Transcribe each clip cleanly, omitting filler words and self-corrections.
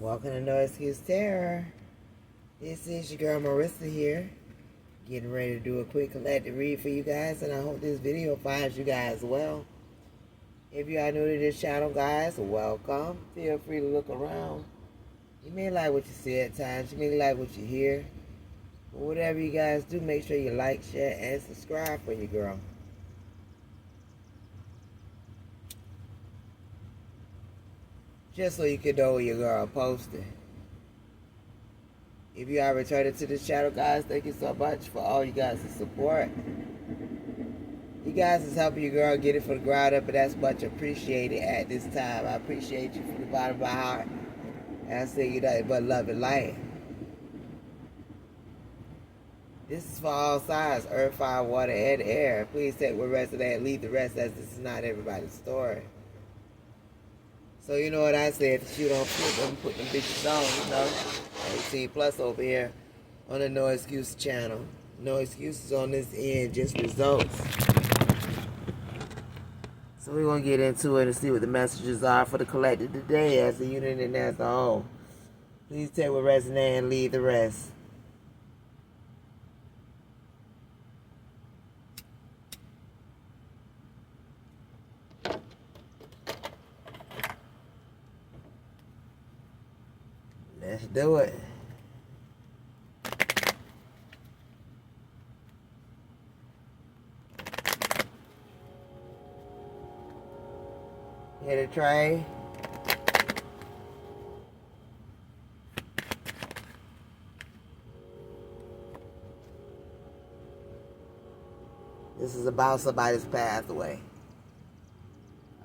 Welcome to No Excuse Terror. This is your girl Marissa here, getting ready to do a quick collective read for you guys, and I hope this video finds you guys well. If you are new to this channel, guys, welcome. Feel free to look around. You may like what you see at times, you may like what you hear, but whatever you guys do, make sure you like, share, and subscribe for your girl. Just so you can know when your girl posted. If you are returning to this channel, guys, thank you so much for all you guys' support. You guys is helping your girl get it from the ground up, and that's much appreciated at this time. I appreciate you from the bottom of my heart. And I say you nothing but love and light. This is for all signs, earth, fire, water, and air. Please take what resonate and leave the rest, as this is not everybody's story. So you know what I said, if you don't flip them, put them bitches on, you know. 18 plus over here on the No Excuse channel. No excuses on this end, just results. So we're going to get into it and see what the messages are for the collective today as a unit and as a whole. Please take what resonates and leave the rest. Let's do it. Hit a tray. This is about somebody's pathway,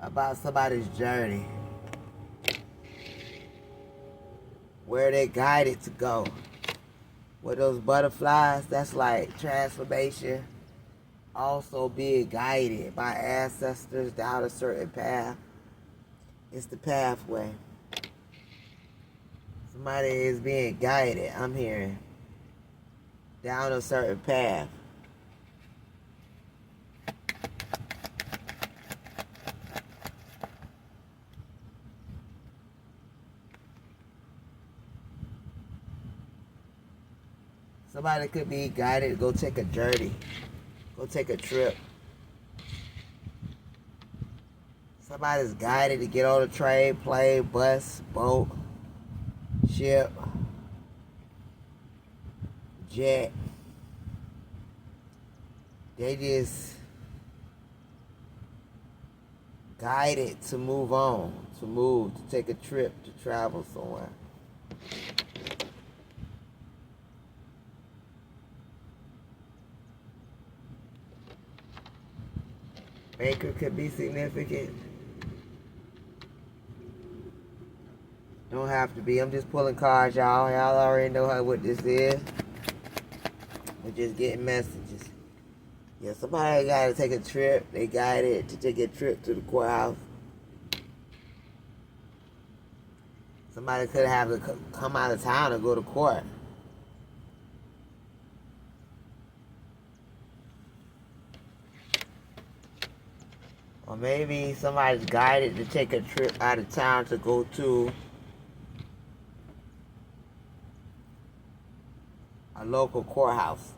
about somebody's journey, where they're guided to go. With those butterflies, that's like transformation. Also being guided by ancestors down a certain path. It's the pathway. Somebody is being guided, I'm hearing, down a certain path. Somebody could be guided to go take a journey, go take a trip. Somebody's guided to get on a train, plane, bus, boat, ship, jet. They just guided to move on, to move, to take a trip, to travel somewhere. Anchor could be significant. Don't have to be. I'm just pulling cards, y'all. Y'all already know what this is. We're just getting messages. Yeah, somebody got to take a trip. They guided to take a trip to the courthouse. Somebody could have to come out of town and go to court. Or maybe somebody's guided to take a trip out of town to go to a local courthouse.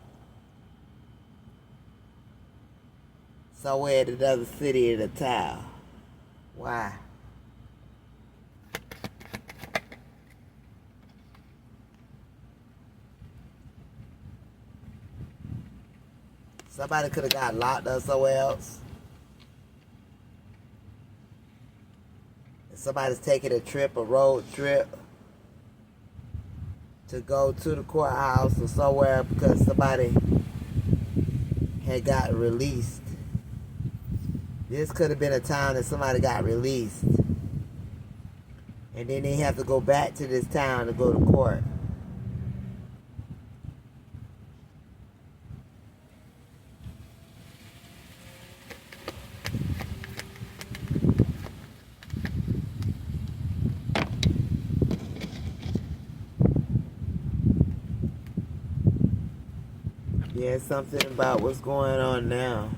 Somewhere in another city in a town. Why? Somebody could have got locked up somewhere else. Somebody's taking a trip, a road trip, to go to the courthouse or somewhere because somebody had got released. This could have been a town that somebody got released. And then they have to go back to this town to go to court. Yeah, something about what's going on now.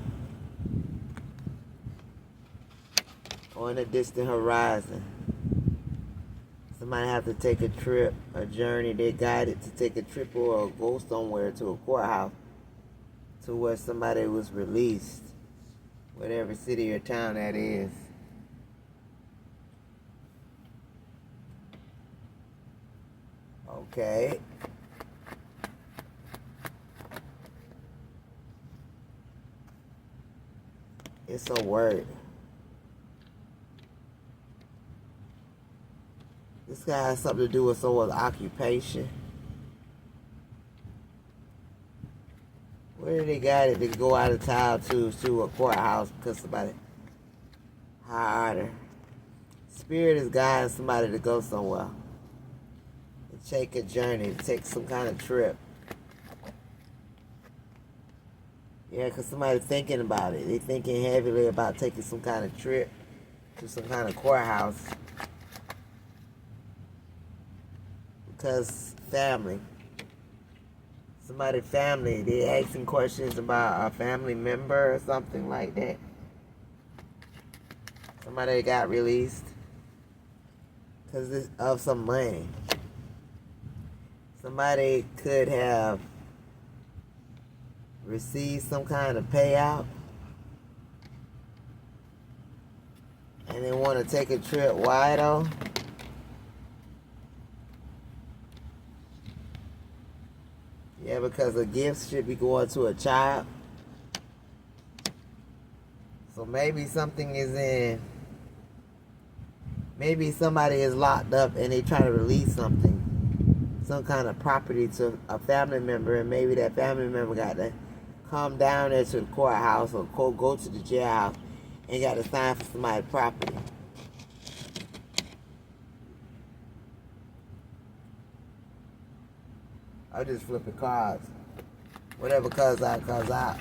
On a distant horizon. Somebody have to take a trip, a journey. They guided to take a trip or go somewhere to a courthouse to where somebody was released, whatever city or town that is. Okay. It's a word. This guy has something to do with someone's occupation. Where did they got it to go out of town to a courthouse because somebody hired her? Spirit is guiding somebody to go somewhere. To take a journey, to take some kind of trip. Yeah, because somebody's thinking about it. They're thinking heavily about taking some kind of trip to some kind of courthouse. Because family. Somebody's family. They're asking questions about a family member or something like that. Somebody got released because of some money. Somebody could have received some kind of payout and they want to take a trip. Why though? Yeah, because a gift should be going to a child. So maybe something is in. Maybe somebody is locked up and they try to release something, some kind of property to a family member, and maybe that family member got to come down there to the courthouse or go to the jailhouse and got to sign for somebody's property. I'm just flipping cards. Whatever comes out, comes out.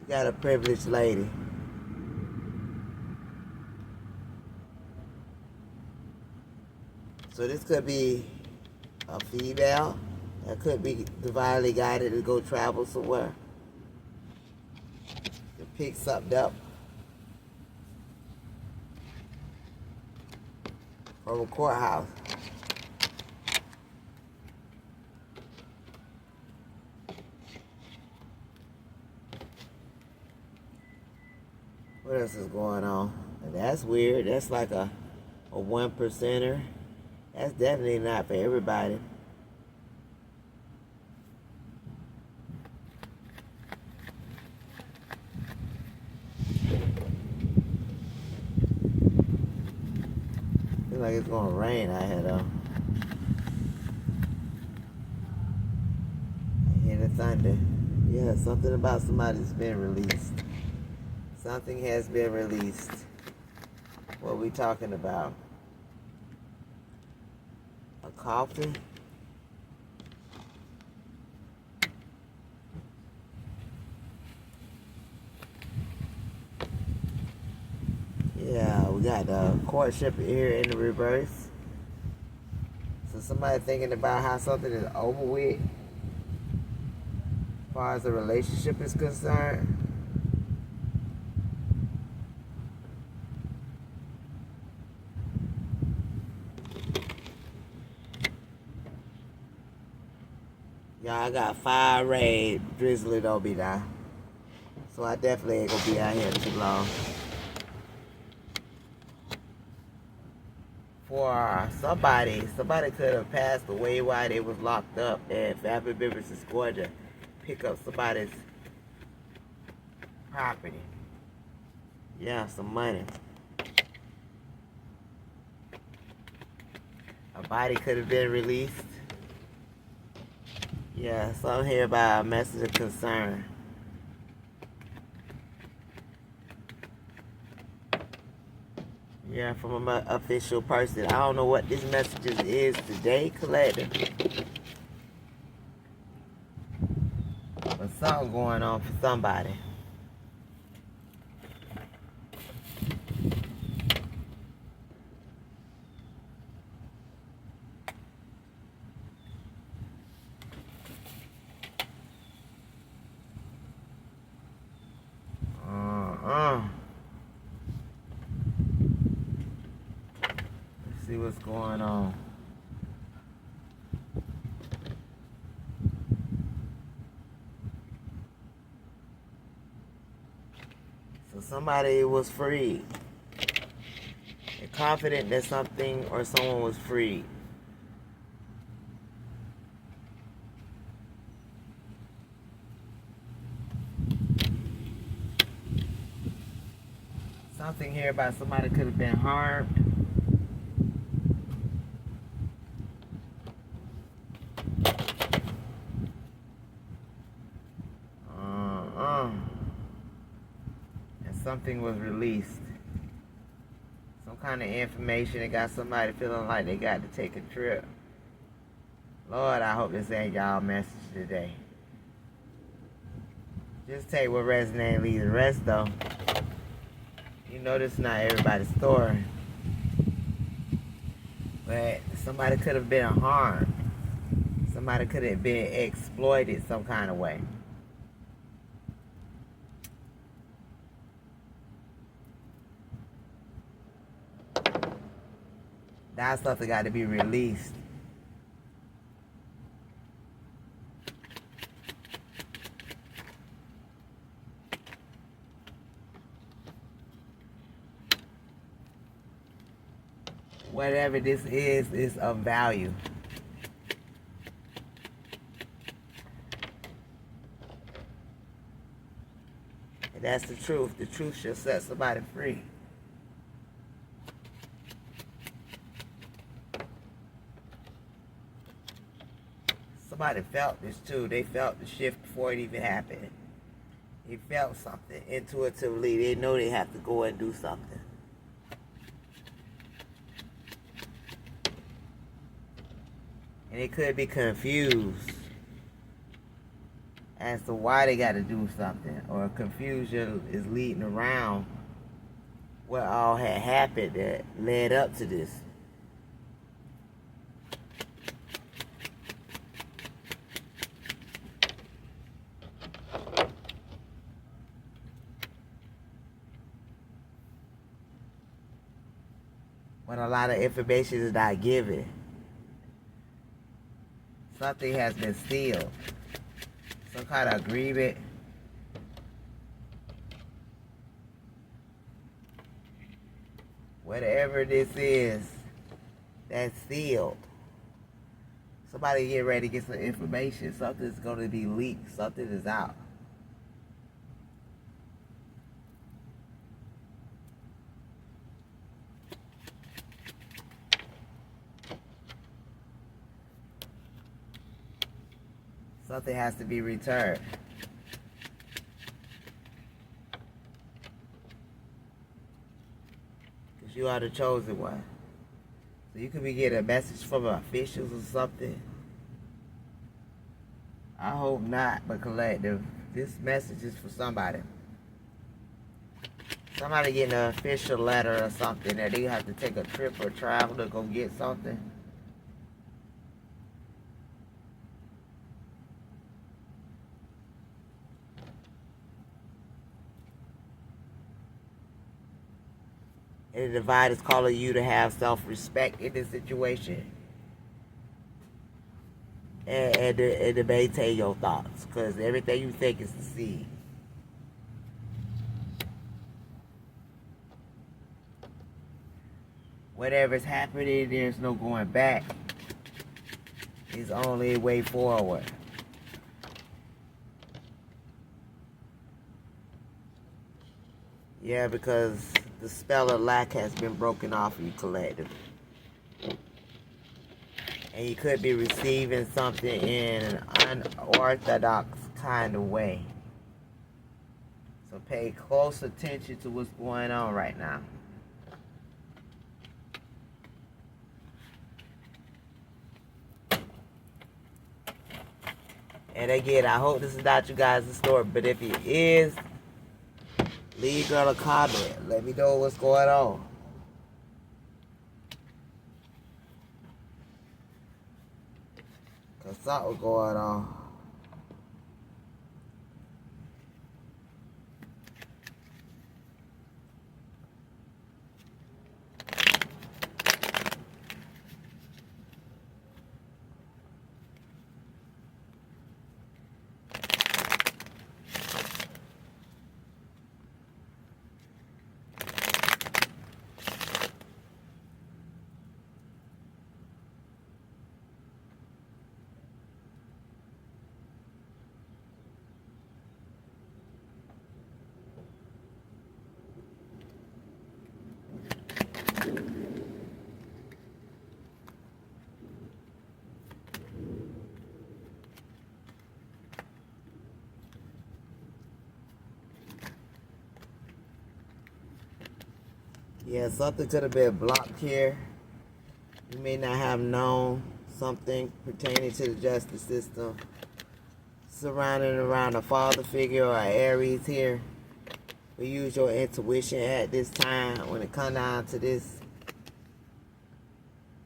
You got a privileged lady. So this could be a female that could be divinely guided to go travel somewhere. To pick something up from a courthouse. What else is going on? That's weird. That's like a 1%er. That's definitely not for everybody. Looks like it's gonna rain out here though. I hear the thunder. Yeah, something about somebody's been released. Something has been released. What are we talking about? A coffin? Yeah, we got the courtship here in the reverse. So somebody thinking about how something is over with as far as the relationship is concerned. Y'all got fire rain, drizzly don't be down. So I definitely ain't gonna be out here too long. For somebody could have passed away while they was locked up, and family members is going to pick up somebody's property. Yeah, some money. A body could have been released. Yeah, so I'm here by a message of concern. Yeah, from an official person. I don't know what this message is today, collective. But something going on for somebody. see what's going on. So somebody was freed. They're confident that something or someone was freed. Something here about somebody could have been harmed. And something was released. Some kind of information that got somebody feeling like they got to take a trip. Lord, I hope this ain't y'all message today. Just take what resonates and leave the rest though. You know this is not everybody's story. But somebody could have been harmed. Somebody could have been exploited some kind of way. That stuff that got to be released. Whatever this is of value. And that's the truth. The truth shall set somebody free. Somebody felt this too. They felt the shift before it even happened. They felt something intuitively. They know they have to go and do something. And they could be confused as to why they got to do something, or confusion is leading around what all had happened that led up to this. When a lot of information is not given. Something has been sealed. Some kind of agreement. Whatever this is, that's sealed. Somebody get ready to get some information. Something's going to be leaked. Something is out. Something has to be returned. Because you are the chosen one. So you could be getting a message from officials or something. I hope not, but collective. This message is for somebody. Somebody getting an official letter or something that they have to take a trip or travel to go get something. And the divine is calling you to have self-respect in this situation. And to maintain your thoughts. Because everything you think is the seed. Whatever's happening, there's no going back. It's only a way forward. Yeah, because the spell of lack has been broken off of you collectively. And you could be receiving something in an unorthodox kind of way. So pay close attention to what's going on right now. And again, I hope this is not you guys' story, but if it is, leave girl a comment. Let me know what's going on. Cause something's going on. Yeah, something could have been blocked here. You may not have known something pertaining to the justice system surrounding around a father figure or Aries here. We use your intuition at this time when it comes down to this.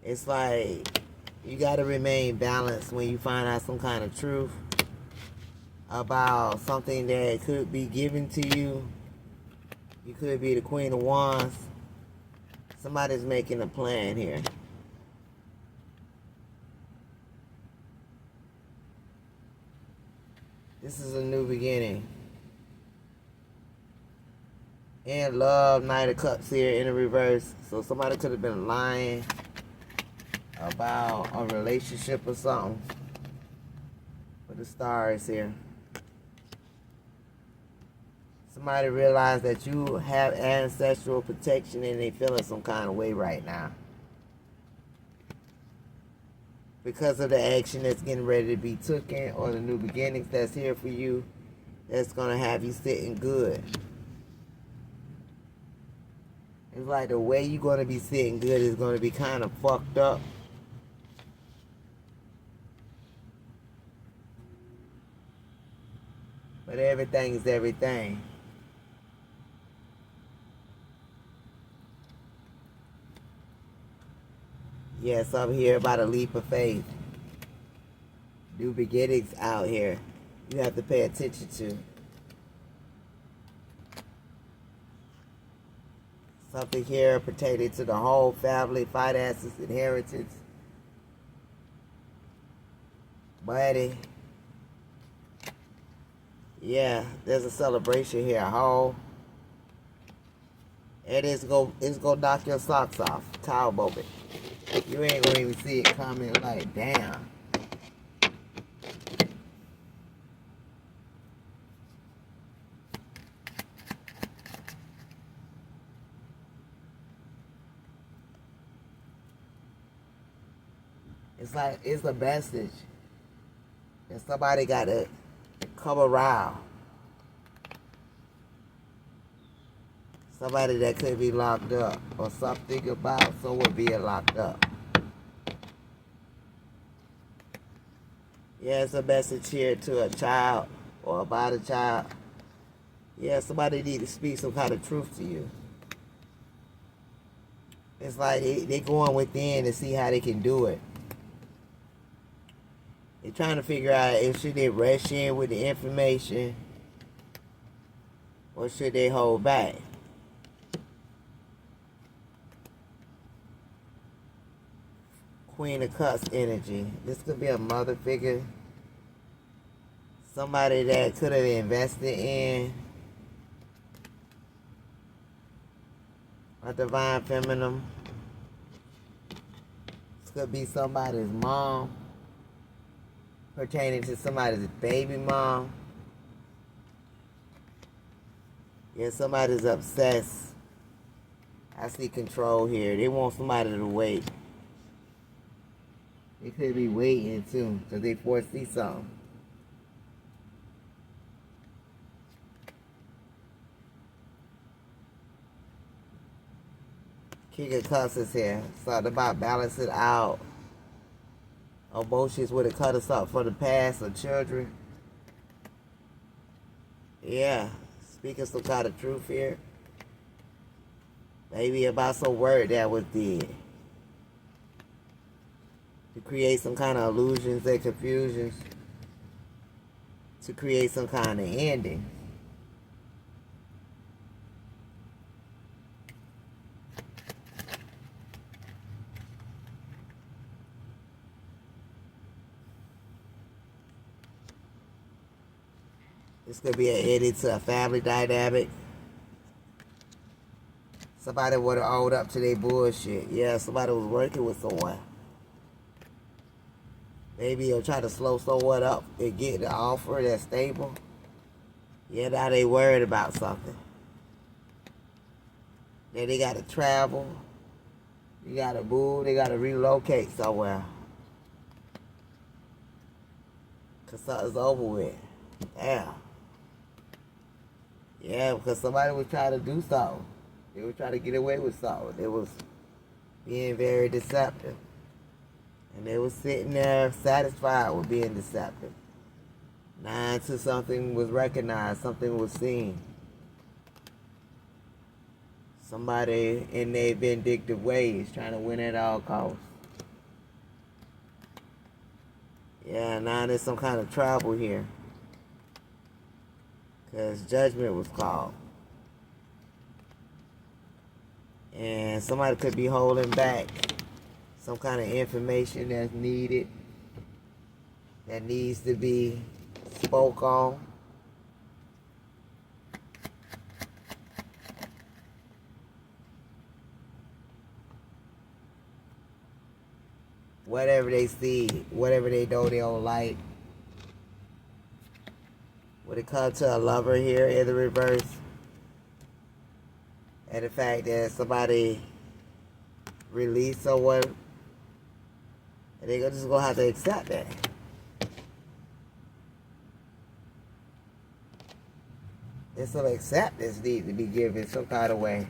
It's like you got to remain balanced when you find out some kind of truth about something that could be given to you. You could be the Queen of Wands. Somebody's making a plan here. This is a new beginning. And love, Knight of Cups here in the reverse. So somebody could have been lying about a relationship or something. With the stars here. Somebody realized that you have ancestral protection and they feeling some kind of way right now. Because of the action that's getting ready to be taken or the new beginnings that's here for you, that's going to have you sitting good. It's like the way you're going to be sitting good is going to be kind of fucked up. But everything is everything. Yes, I'm here about a leap of faith. New beginnings out here. You have to pay attention to. Something here pertaining to the whole family, finances, inheritance, money. Yeah, there's a celebration here. Whole. And it's gonna knock your socks off. Towel moment. You ain't gonna even see it coming. Like, damn. It's like it's a message that somebody gotta come around. Somebody that could be locked up, or something about someone being locked up. Yeah, it's a message here to a child or about a child. Yeah, somebody need to speak some kind of truth to you. It's like they going within to see how they can do it. They're trying to figure out if should they rush in with the information or should they hold back. Queen of Cups energy. This could be a mother figure. Somebody that could have invested in a divine feminine. This could be somebody's mom. Pertaining to somebody's baby mom. Yeah, somebody's obsessed. I see control here. They want somebody to wait. They could be waiting too, because they foresee something. King of Cups is here. Something about balance it out. Emotions would have cut us up for the past or children. Yeah, speaking some kind of truth here. Maybe about some word that was dead. To create some kind of illusions and confusions. To create some kind of ending. This could be an edit to a family dynamic. Somebody would have owed up to their bullshit. Yeah, somebody was working with someone. Maybe he'll try to slow someone up and get the offer that's stable. Yeah, now they worried about something. Then they got to travel. You got to move. They got to relocate somewhere. Because something's over with. Damn. Yeah, because somebody was trying to do something. They were trying to get away with something. They was being very deceptive. And they were sitting there satisfied with being deceptive. Now until something was recognized, something was seen. Somebody in their vindictive ways trying to win at all costs. Yeah, now there's some kind of trouble here. Because judgment was called. And somebody could be holding back some kind of information that's needed, that needs to be spoke on. Whatever they see, whatever they know they don't like. When it comes to a lover here in the reverse, and the fact that somebody released someone, and they're just gonna have to accept that. There's some acceptance need to be given some kind of way.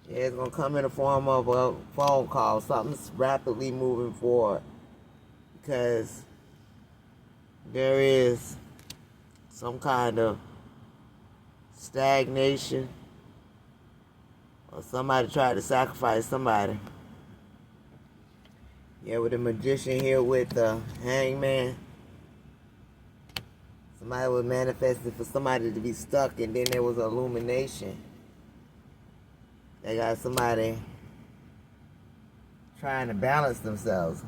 Yeah, it's gonna come in the form of a phone call. Something's rapidly moving forward because there is some kind of stagnation, or somebody tried to sacrifice somebody. Yeah, with the magician here with the hangman, somebody was manifested for somebody to be stuck, and then there was illumination. They got somebody trying to balance themselves.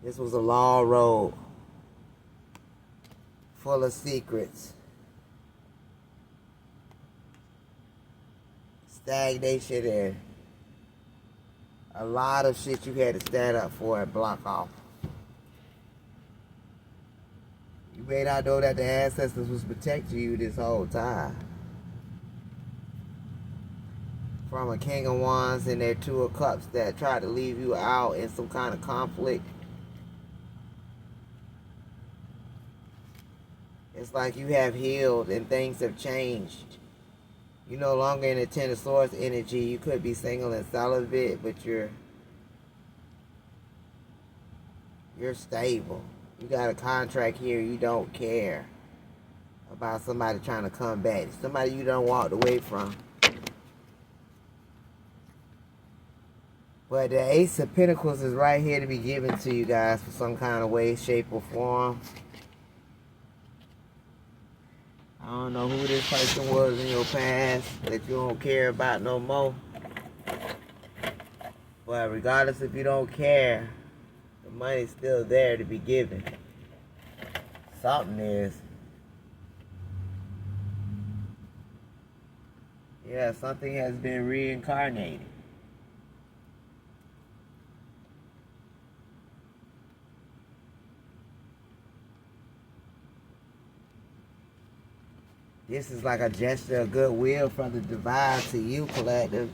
This was a long road full of secrets. Stagnation and a lot of shit you had to stand up for and block off. You may not know that the ancestors was protecting you this whole time. From a King of Wands and their Two of Cups that tried to leave you out in some kind of conflict. It's like you have healed and things have changed. You're no longer in a Ten of Swords energy. You could be single and celibate, but you're stable. You got a contract here. You don't care about somebody trying to come back. Somebody you done walked away from. But the Ace of Pentacles is right here to be given to you guys for some kind of way, shape, or form. I don't know who this person was in your past that you don't care about no more. But regardless if you don't care, the money's still there to be given. Something is. Yeah, something has been reincarnated. This is like a gesture of goodwill from the divine to you, collective.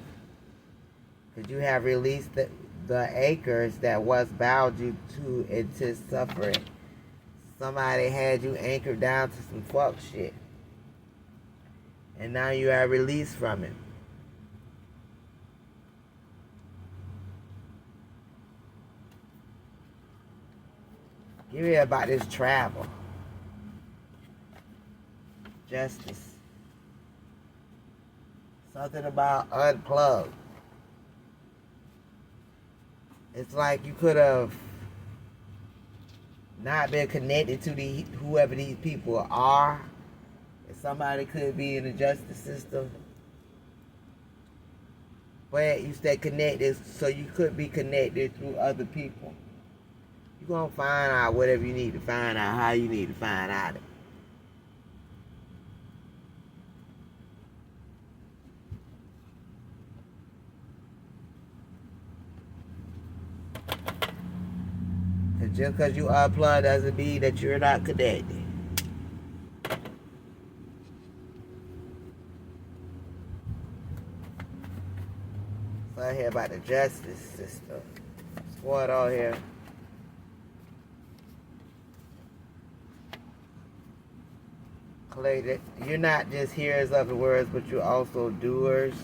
Because you have released the anchors that once bound you to into suffering. Somebody had you anchored down to some fuck shit. And now you are released from it. Give me about this travel. Justice. Something about unplugged. It's like you could have not been connected to whoever these people are. And somebody could be in the justice system. But you stay connected, so you could be connected through other people. You're going to find out whatever you need to find out, how you need to find out it. Just because you unplug doesn't mean that you're not connected. So I hear about the justice system. going on here? Clay, you're not just hearers of the words, but you're also doers.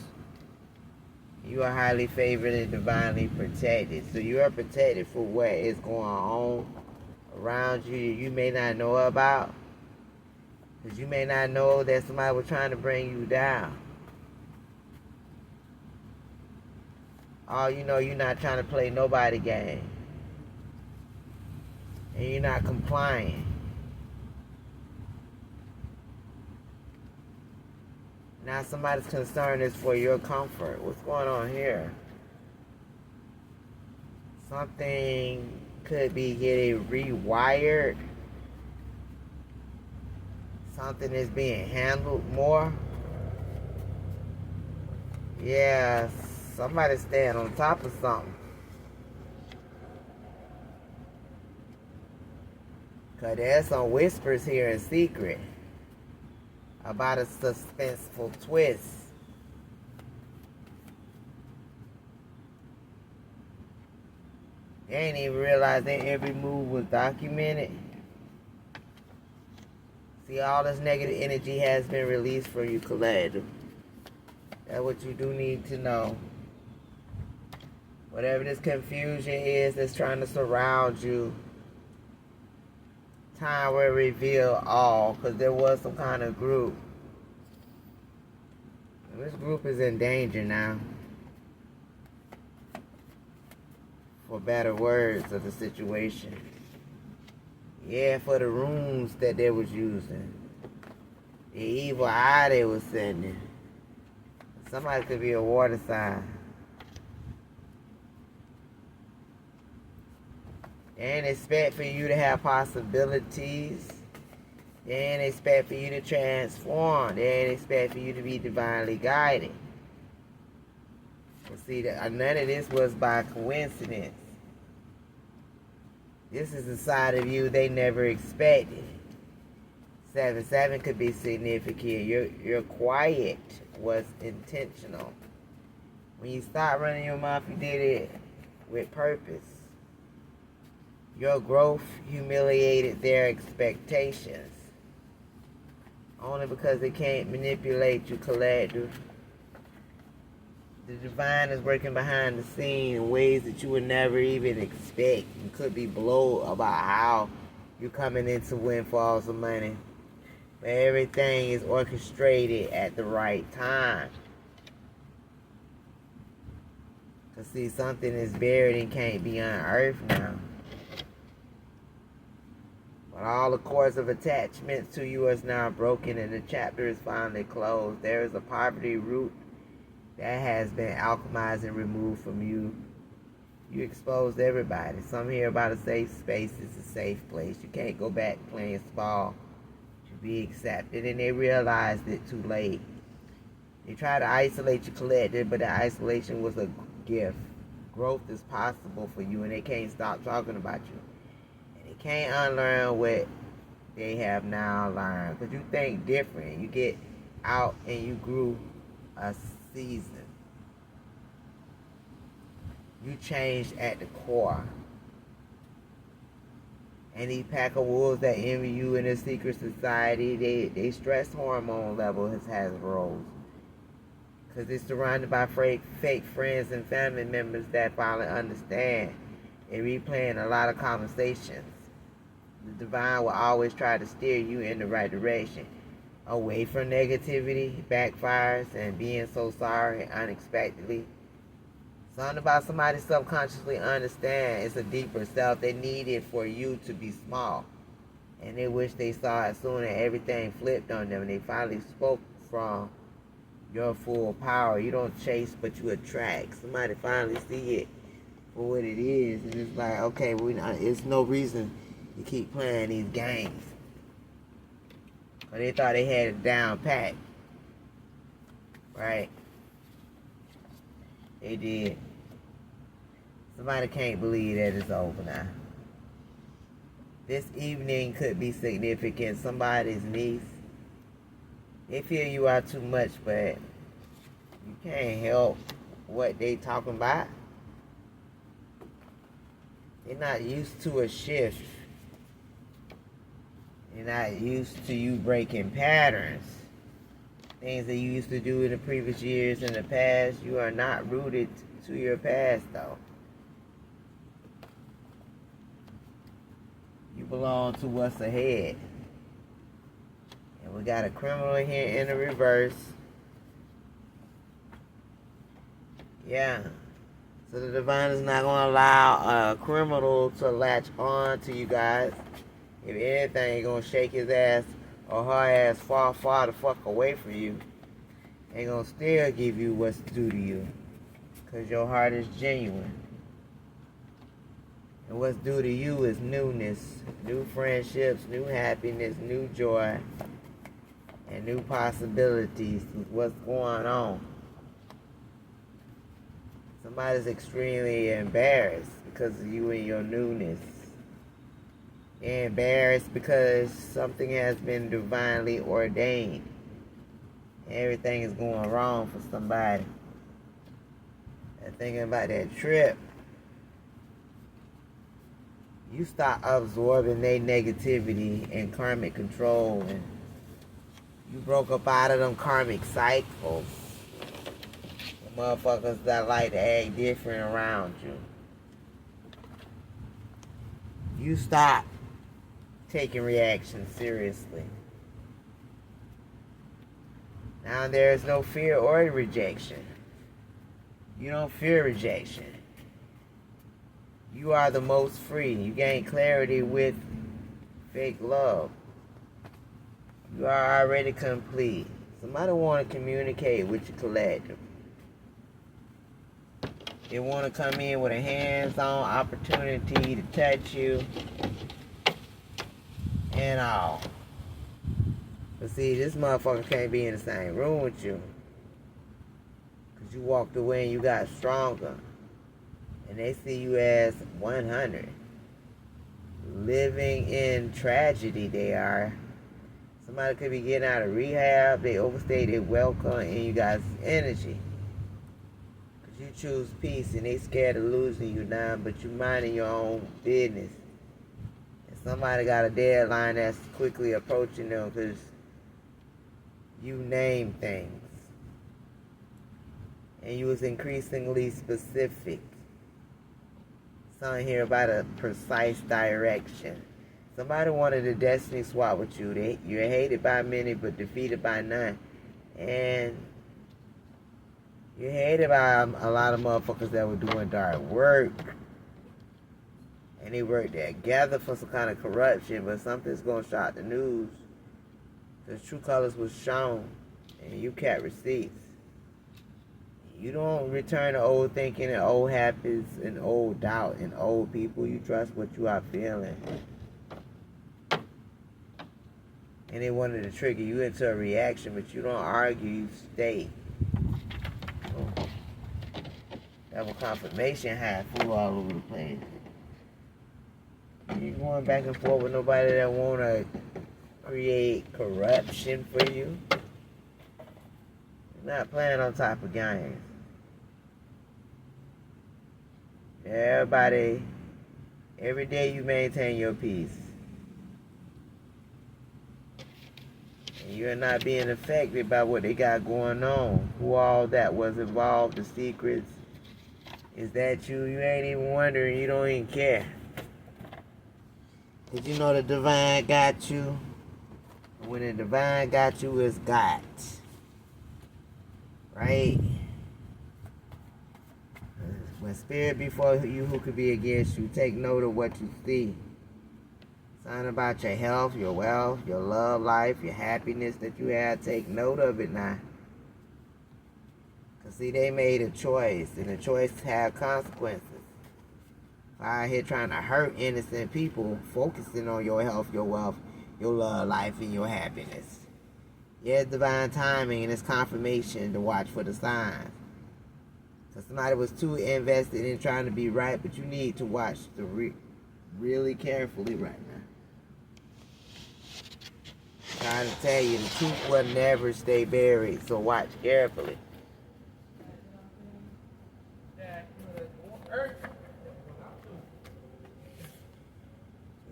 You are highly favored and divinely protected. So you are protected for what is going on around you you may not know about. Because you may not know that somebody was trying to bring you down. All you know, you're not trying to play nobody game. And you're not complying. Now somebody's concern is for your comfort. What's going on here? Something could be getting rewired. Something is being handled more. Yeah, somebody's staying on top of something. Because there's some whispers here in secret about a suspenseful twist. They ain't even realized that every move was documented. See, all this negative energy has been released from you, collective. That's what you do need to know. Whatever this confusion is that's trying to surround you, time will reveal all, because there was some kind of group. And this group is in danger now. For better words of the situation. Yeah, for the runes that they was using. The evil eye they was sending. Somebody could be a water sign. They ain't expect for you to have possibilities. They ain't expect for you to transform. They ain't expect for you to be divinely guided. But see, none of this was by coincidence. This is a side of you they never expected. 7-7 could be significant. Your quiet was intentional. When you stopped running your mouth, you did it with purpose. Your growth humiliated their expectations. Only because they can't manipulate you, collective. The divine is working behind the scene in ways that you would never even expect. You could be blown about how you're coming into windfalls of money. But everything is orchestrated at the right time. Because see, something is buried and can't be unearthed now. But all the cords of attachments to you is now broken and the chapter is finally closed. There is a poverty root that has been alchemized and removed from you. You exposed everybody. Some hear about a safe space. It's a safe place. You can't go back playing small to be accepted. And they realized it too late. They tried to isolate you, collective, but the isolation was a gift. Growth is possible for you, and they can't stop talking about you. And they can't unlearn what they have now learned. Because you think different. You get out and you grew a season. You changed at the core. And these pack of wolves that envy you in a secret society, they stress hormone level has rose. Because it's surrounded by fake friends and family members that finally understand and replaying a lot of conversations. The divine will always try to steer you in the right direction. Away from negativity, backfires, and being so sorry unexpectedly. Something about somebody subconsciously understand it's a deeper self. They need it for you to be small. And they wish they saw it sooner. Everything flipped on them. And they finally spoke from your full power. You don't chase, but you attract. Somebody finally see it for what it is. And it's like, okay, it's no reason to keep playing these games. But they thought they had it down pat. Right? They did. Somebody can't believe that it's over now. This evening could be significant. Somebody's niece. They feel you are too much, but you can't help what they talking about. You're not used to a shift. You're not used to you breaking patterns. Things that you used to do in the previous years in the past, you are not rooted to your past though. You belong to what's ahead. And we got a criminal here in the reverse. Yeah. So the divine is not going to allow a criminal to latch on to you guys. If anything, he's going to shake his ass or her ass far, far the fuck away from you. Ain't going to still give you what's due to you. Because your heart is genuine. And what's due to you is newness, new friendships, new happiness, new joy, and new possibilities with what's going on. Somebody's extremely embarrassed because of you and your newness. They're embarrassed because something has been divinely ordained. Everything is going wrong for somebody. They're thinking about that trip. You stop absorbing their negativity and karmic control, and you broke up out of them karmic cycles. The motherfuckers that like to act different around you. You stop taking reaction seriously. Now there is no fear or rejection. You don't fear rejection. You are the most free. You gain clarity with fake love. You are already complete. Somebody want to communicate with your collective. They want to come in with a hands-on opportunity to touch you and all. But see, this motherfucker can't be in the same room with you. Because you walked away and you got stronger. And they see you as 100. Living in tragedy they are. Somebody could be getting out of rehab. They overstayed their welcome in you guys' energy. Because you choose peace and they scared of losing you now, but you minding your own business. And somebody got a deadline that's quickly approaching them because you name things. And you was increasingly specific. Something here about a precise direction. Somebody wanted a destiny swap with you. You're hated by many but defeated by none. And you're hated by a lot of motherfuckers that were doing dark work. And they worked together for some kind of corruption, but something's going to shock the news. Because true colors was shown, and you kept receipts. You don't return to old thinking and old habits and old doubt and old people. You trust what you are feeling. And they wanted to trigger you into a reaction, but you don't argue, you stay. Double confirmation high flew all over the place. You going back and forth with nobody that want to create corruption for you. You're not playing on top of games. Everybody, every day you maintain your peace. And you're not being affected by what they got going on. Who all that was involved, the secrets. Is that you? You ain't even wondering. You don't even care. Did you know the divine got you? When the divine got you, it's God. Right? When spirit before you, who could be against you? Take note of what you see. Something about your health, your wealth, your love life, your happiness that you have. Take note of it now. Because see, they made a choice, and the choice have consequences. Out here trying to hurt innocent people, focusing on your health, your wealth, your love life, and your happiness. Yeah, it's divine timing and it's confirmation to watch for the signs. So somebody was too invested in trying to be right, but you need to watch really carefully right now. Trying to tell you, the truth will never stay buried, so watch carefully.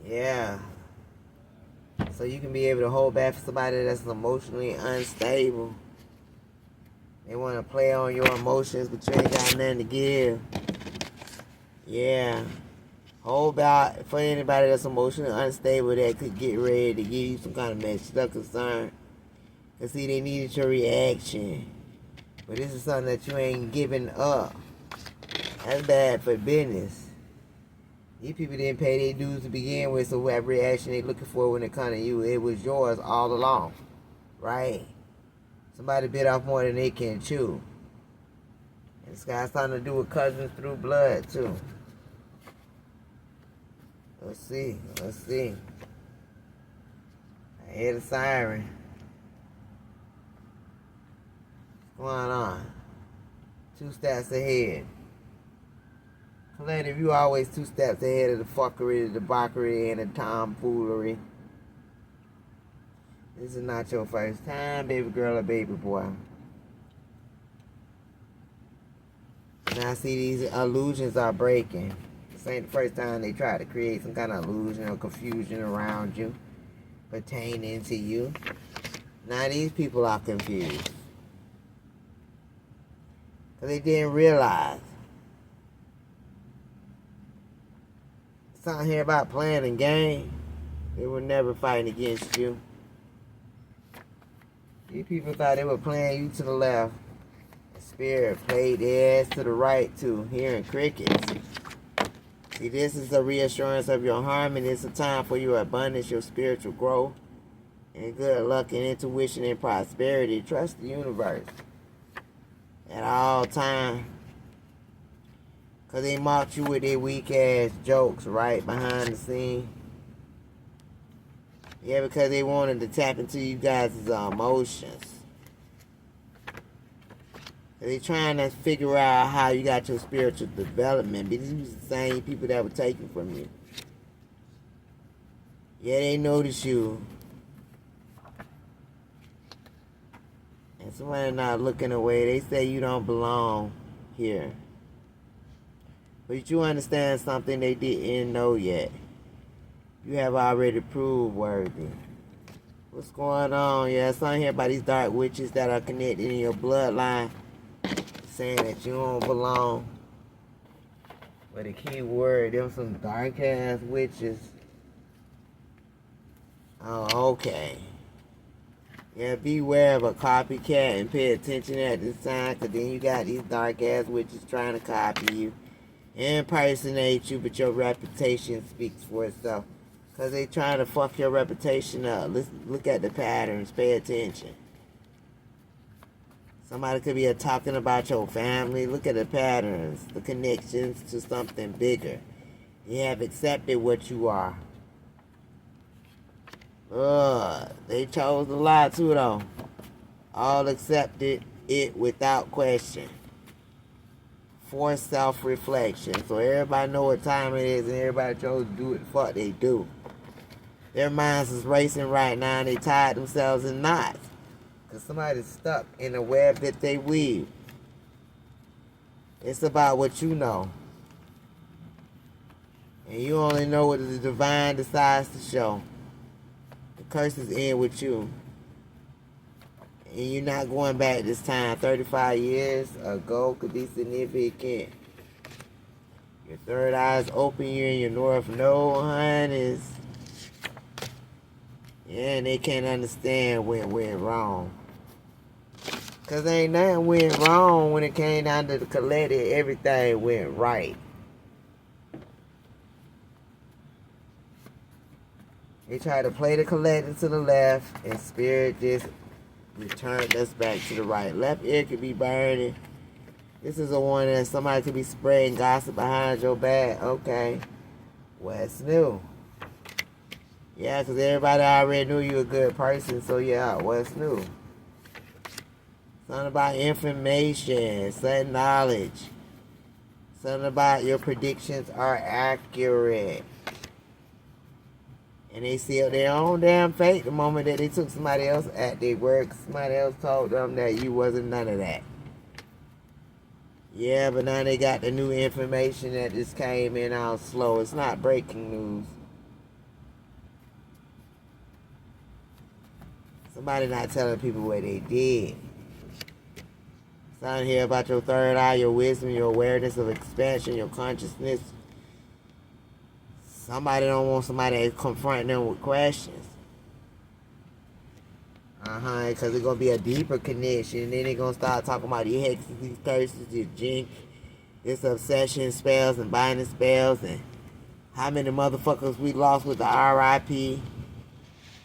Yeah. So you can be able to hold back for somebody that's emotionally unstable. They want to play on your emotions, but you ain't got nothing to give. Yeah. Hold back for anybody that's emotionally unstable that could get ready to give you some kind of messed up concern. Because see, they needed your reaction. But this is something that you ain't giving up. That's bad for business. These people didn't pay their dues to begin with, so what reaction they looking for when it comes to you, it was yours all along. Right? Somebody bit off more than they can chew. And this guy's something to do with cousins through blood, too. Let's see. I hear the siren. What's going on? 2 steps ahead. Collective, you always 2 steps ahead of the fuckery, the debauchery, and the tomfoolery. This is not your first time, baby girl or baby boy. Now see, these illusions are breaking. This ain't the first time they try to create some kind of illusion or confusion around you, pertaining to you. Now these people are confused. Because they didn't realize. It's out here about playing a game. They were never fighting against you. These people thought they were playing you to the left. The spirit played their ass to the right too, hearing crickets. See, this is a reassurance of your harmony. It's a time for your abundance, your spiritual growth, and good luck and intuition and prosperity. Trust the universe at all times. Because they mocked you with their weak ass jokes right behind the scene. Yeah, because they wanted to tap into you guys' emotions. They trying to figure out how you got your spiritual development. These was the same people that were taken from you. Yeah, they notice you. And somebody not looking away. They say you don't belong here. But you understand something they didn't know yet. You have already proved worthy. What's going on? Yeah, something here about these dark witches that are connected in your bloodline, saying that you don't belong. But the key word, them some dark ass witches. Oh, okay. Yeah, beware of a copycat and pay attention at this time, because then you got these dark ass witches trying to copy you, impersonate you, but your reputation speaks for itself. Because they trying to fuck your reputation up. Look at the patterns. Pay attention. Somebody could be talking about your family. Look at the patterns. The connections to something bigger. You have accepted what you are. They chose a lie too, though. All accepted it without question. Forced self-reflection. So everybody know what time it is and everybody chose to do what the fuck they do. Their minds is racing right now and they tied themselves in knots. Because somebody's stuck in a web that they weave. It's about what you know. And you only know what the divine decides to show. The curse is in with you. And you're not going back this time. 35 years ago could be significant. Your third eye's open, you're in your north node, honeys. Yeah, and they can't understand what went wrong. Because ain't nothing went wrong when it came down to the collective. Everything went right. They tried to play the collective to the left, and spirit just returned us back to the right. Left ear could be burning. This is a one that somebody could be spreading gossip behind your back. Okay. What's new? Yeah, because everybody already knew you a good person, so yeah, what's new? Something about information, something knowledge. Something about your predictions are accurate. And they sealed their own damn fate the moment that they took somebody else at their word. Somebody else told them that you wasn't none of that. Yeah, but now they got the new information that just came in all slow. It's not breaking news. Somebody not telling people what they did. Something here about your third eye, your wisdom, your awareness of expansion, your consciousness. Somebody don't want somebody to confront them with questions. Because it's going to be a deeper connection. And then they're going to start talking about these hexes, these curses, these jinx, this obsession spells and binding spells, and how many motherfuckers we lost with the RIP,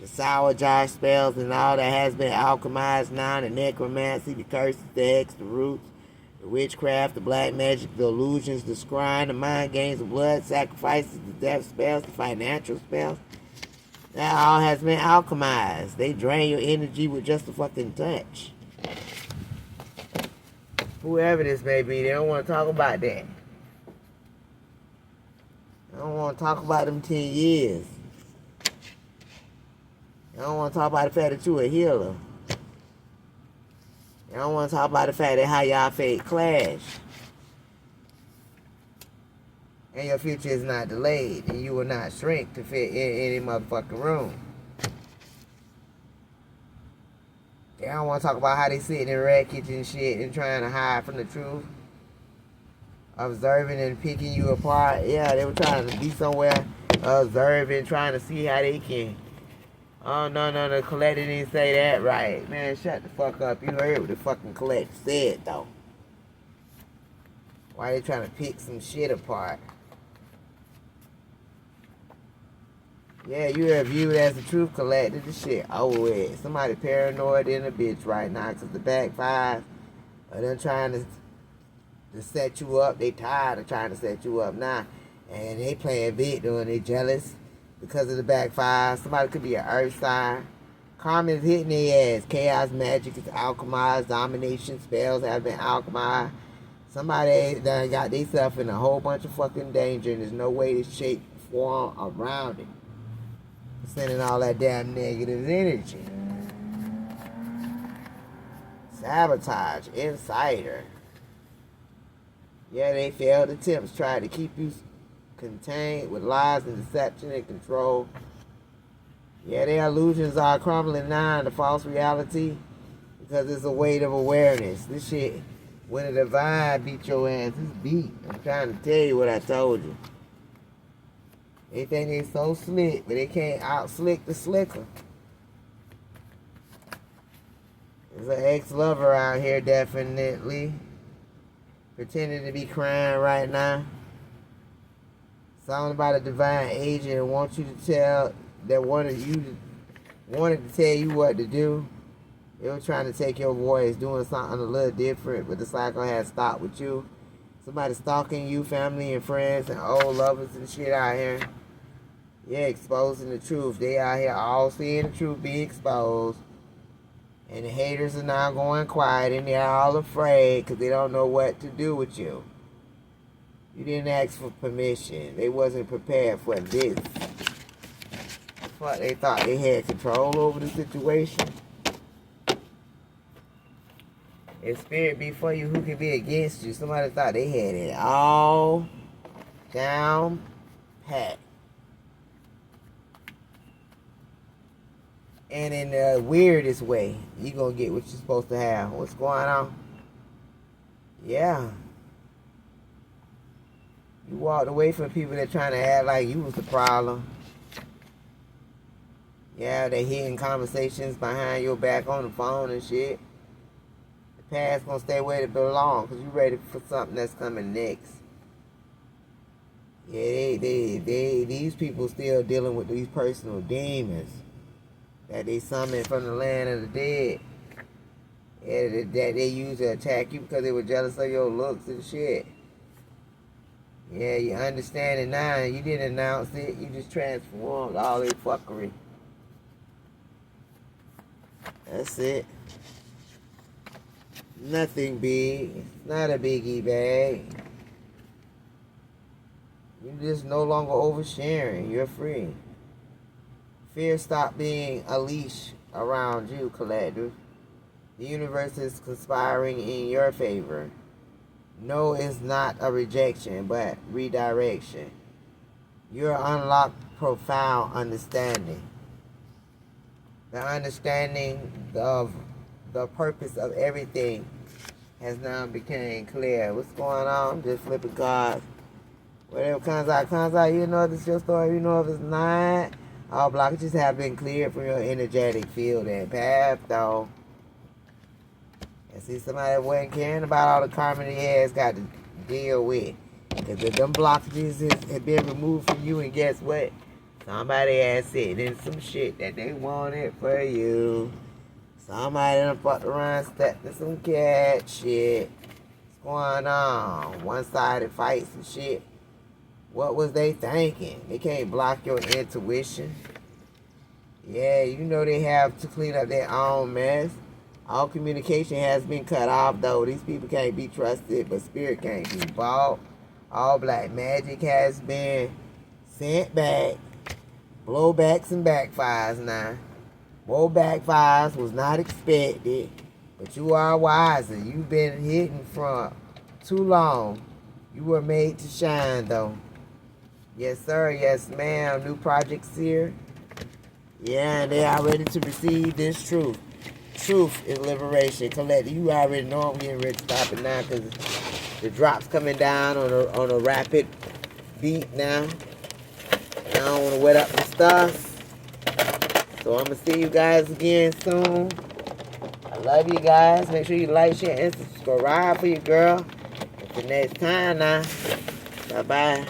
the sour jar spells, and all that has been alchemized now, the necromancy, the curses, the hex, the roots, the witchcraft, the black magic, the illusions, the scrying, the mind games, the blood sacrifices, the death spells, the financial spells. That all has been alchemized. They drain your energy with just a fucking touch. Whoever this may be, they don't want to talk about that. They don't want to talk about them 10 years. They don't want to talk about the fact that you're a healer. They don't want to talk about the fact that how y'all fate clash. And your future is not delayed, and you will not shrink to fit in any motherfucking room. They don't want to talk about how they sitting in wreckage and shit and trying to hide from the truth. Observing and picking you apart. Yeah, they were trying to be somewhere observing, trying to see how they can. Oh, no, Colette didn't say that right. Man, shut the fuck up. You heard what the fucking Colette said, though. Why they trying to pick some shit apart? Yeah, you are viewed as the truth collector. The shit over with. Somebody paranoid in a bitch right now because the backfires are them trying to set you up. They tired of trying to set you up now. And they playing victim and they jealous because of the backfire. Somebody could be an earth sign. Karma is hitting their ass. Chaos magic is alchemized. Domination spells have been alchemized. Somebody done got themselves in a whole bunch of fucking danger and there's no way to shape, form around it. Sending all that damn negative energy. Sabotage, insider. Yeah, they failed attempts, tried to keep you contained with lies and deception and control. Yeah, their illusions are crumbling now into false reality because it's a weight of awareness. This shit, when the divine beat your ass, it's beat. I'm trying to tell you what I told you. They think they so slick, but they can't out-slick the slicker. There's an ex-lover out here, definitely. Pretending to be crying right now. Something about a divine agent that wants you to tell, that wanted to tell you what to do. They were trying to take your voice, doing something a little different, but the cycle has stopped with you. Somebody stalking you, family and friends and old lovers and shit out here. Yeah, exposing the truth. They out here all seeing the truth be exposed. And the haters are now going quiet and they're all afraid because they don't know what to do with you. You didn't ask for permission. They wasn't prepared for this. But they thought they had control over the situation. If spirit be for you, who can be against you? Somebody thought they had it all down pat. And in the weirdest way, you're going to get what you're supposed to have. What's going on? Yeah. You walked away from people that trying to act like you was the problem. Yeah, they hitting conversations behind your back on the phone and shit. The past going to stay where it belongs because you ready for something that's coming next. Yeah, these people still dealing with these personal demons that they summoned from the land of the dead. Yeah, that they used to attack you because they were jealous of your looks and shit. Yeah, you understand it now. You didn't announce it. You just transformed all their fuckery. That's it. Nothing big. It's not a biggie bag. You're just no longer oversharing. You're free. Fear stopped being a leash around you, collective. The universe is conspiring in your favor. No is not a rejection, but redirection. You're unlocked profound understanding. The understanding of the purpose of everything has now become clear. What's going on? I'm just flipping cards. Whatever comes out. You know if it's your story, you know if it's not. All blockages have been cleared from your energetic field and path, though. And see, somebody that wasn't caring about all the karma he has got to deal with. Because if them blockages have been removed from you, and guess what? Somebody has said in some shit that they wanted for you. Somebody done fucked around, stepped in some cat shit. What's going on? One-sided fights and shit. What was they thinking? They can't block your intuition. Yeah, you know they have to clean up their own mess. All communication has been cut off, though. These people can't be trusted, but spirit can't be bought. All black magic has been sent back. Blowbacks and backfires now. More backfires was not expected, but you are wiser. You've been hidden from too long. You were made to shine, though. Yes, sir. Yes, ma'am. New projects here. Yeah, and they are ready to receive this truth. Truth is liberation. Collective, you already know I'm getting ready to stop it now because the drop's coming down on a rapid beat now. I don't want to wet up the stuff. So I'm going to see you guys again soon. I love you guys. Make sure you like, share, and subscribe for your girl. Until next time now. Bye-bye.